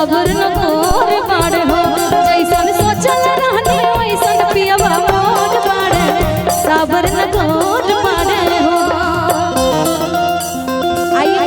साबर न मोर बाड़ हो जैसन सोचल रहनी वैसन पियवा मोर बाड़ साबर न मोर बाड़ हो। आइए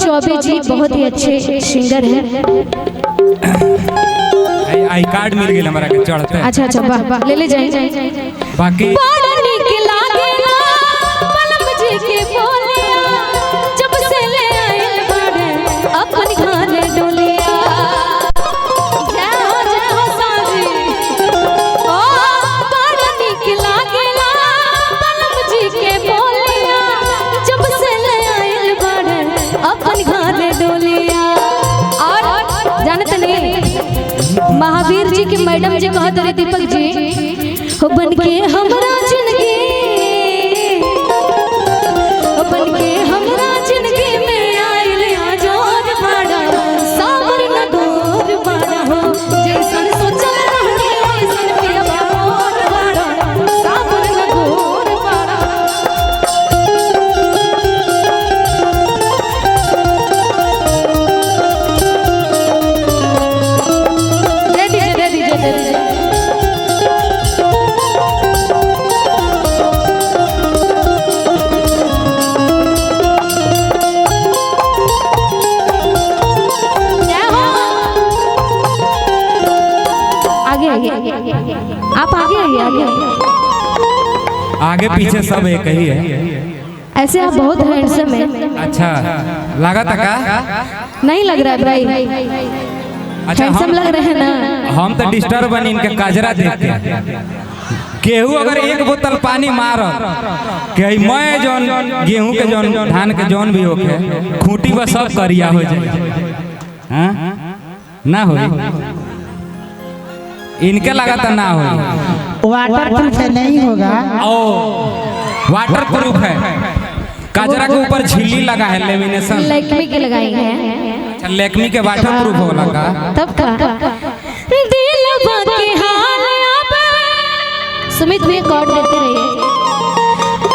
चौबे जी बहुत ही अच्छे सिंगर हैं। आई कार्ड मिल गया हमारा के चढ़ते। अच्छा अच्छा वाह ले ले जाए बाकी बड़ा निक लागेला पलम जी के बोलिया जब से ले आइल बाड़े अपन घर डोलिया। जय हो साजी ओ बड़ा निक लागेला पलम जी के बोलिया जब से ले आइल बाड़े अपन घर डोलिया। और जानते नहीं महावीर जी के मैडम जी कहत रहे दीपक जी हो बन के हमरा जिंदगी हो बन के हमरा जिंदगी में आइल आजाद बाड़ा साबर न गोर बाड़ा हो जैसन सोचल रहनी वैसन पियवा मोर बाड़ा साबर न गोर बाड़ा। आप आगे आइए आगे पीछे सब एक ही है। ऐसे आप बहुत हैंडसम हैं। अच्छा लगा था का नहीं लग रहा है भाई। अच्छा हैंडसम लग रहे हैं ना। हम तो डिस्टर्ब बनी इनके काजरा देखते हैं। केहू अगर एक बोतल पानी मार के मैं जौन गेहूं के जौन धान के जौन भी होके खूंटी पर सब करिया हो जाए ना हो इनके लगा तो ना हो। वाटर प्रूफ नहीं होगा। ओ वाटर प्रूफ है। काजरा के ऊपर झिल्ली लगा है लेमिनेशन। लेक्मी के लगाई है। अच्छा लेक्मी के वाटर प्रूफ होगा का तब का दिल के हाल अब सुमित भी कॉर्ड देते रहिए।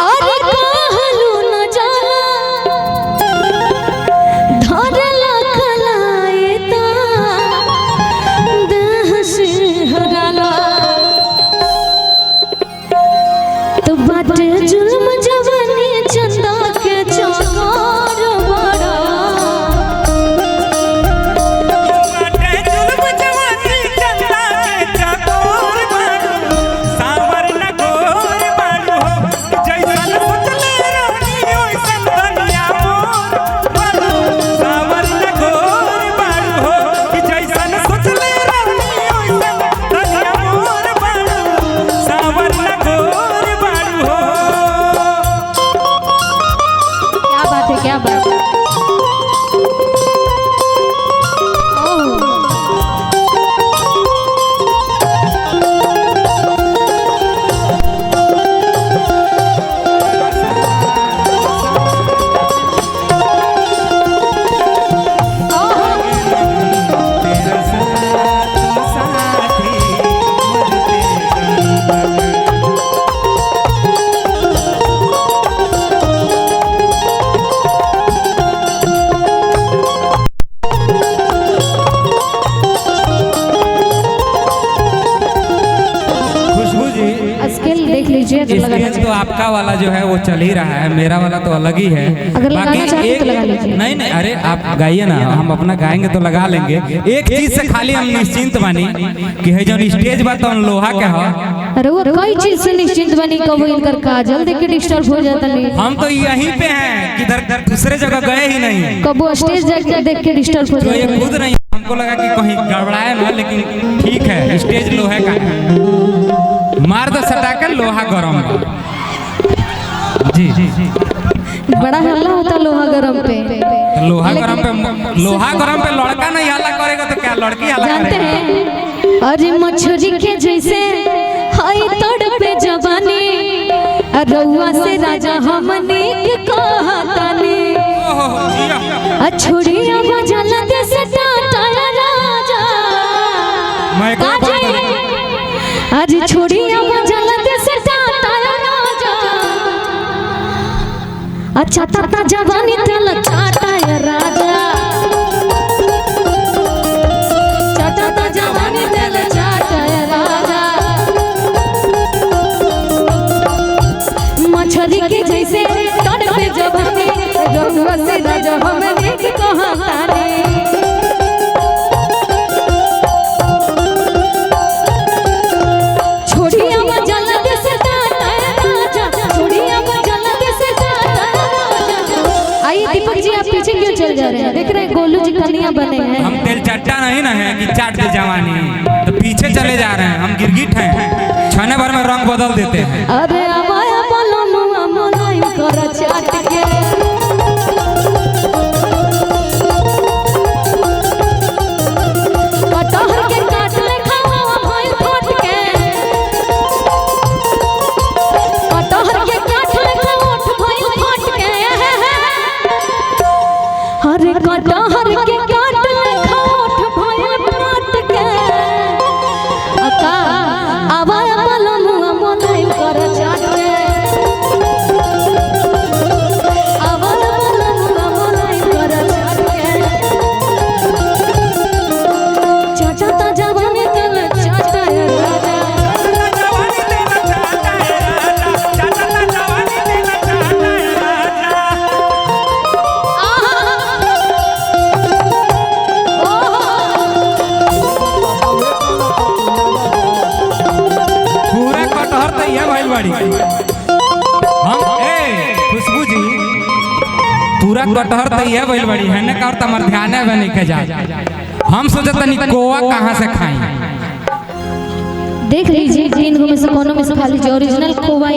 और कहलू न जाला धरला खलाए ता देह से हराला तो बाटे जुल्म जवानी चंदा के चौकार बड़ा क्या बात है। स्टेज तो आपका वाला जो है वो चल ही रहा है, मेरा वाला तो अलग ही है। अगर लगाना चाहते तो लगा लीजिए। नहीं नहीं, अरे आप गाइए ना, हम अपना गाएंगे तो लगा लेंगे। एक चीज से खाली हम निश्चिंत बनी कि है जो स्टेज बात तो लोहा के हो। अरे वो कई चीज से निश्चिंत बनी, कब इनकर काजल देख के डिस्टर्ब हो जाता नहीं। हम तो यहीं पे हैं, किधर दूसरे जगह गए ही नहीं। कब वो स्टेज देख के डिस्टर्ब हो जाता है। खुद नहीं, हमको लगा कि कहीं गड़बड़ाया ना, लेकिन ठीक है, स्टेज लोहे का है। मार दो सटा कर, लोहा गरम। जी जी जी, बड़ा हल्ला होता लोहा गरम पे। लोहा गरम पे लड़का नहीं हल्ला करेगा तो क्या लड़की हल्ला जानते हैं? अरे मछली के जैसे हाय तड़पे जवानी, रउआ से राजा हमने के कहतानी छोड़िया बजल देश टाटा राजा अरे छोड़िया बजल देश टाटा राजा अच्छा टाटा जवानी तेल टाटा राजा टाटा जवानी तेल टाटा राजा मछली के जैसे तड़पे जवानी रउआ से राजा हमने के कहतानी छोड़िया बजल देश टाटा राजा छोड़िया बजल देश टाटा राजा। आइए दीपक जी आप पीछे क्यों चल जा रहे हैं? देख रहे हैं गोलू जी कन्या बने हैं। हम तेल चट्टा नहीं ना है कि चाट दे जवानी, तो पीछे चले जा रहे हैं। हम गिरगिट हैं, छाने भर में रंग बदल देते हैं। अरे आवाया बोलो मुआ मोलाई कर चाट के कटहर के काट ले खावा भाई फट के कटहर के काट ले खावा भाई फट के अरे कटहर के काट ले खावा भाई फट के अका आवाया बोलो मुआ मोलाई कर चाट के आवाया बोलो मुआ मोलाई कर चाट के चाचा जवानी तेल चाचा राजा पूरा कटहर तो ये भइल बाड़ी। हम खुशबू जी पूरा कटहर तो ये भइल बाड़ी है ना का और तमर ध्यान में नहीं के जा। हम सोचत तनी कोवा कहां से खाई। देख लीजिए तीन गो में से कोनो में से खाली जो ओरिजिनल खोवा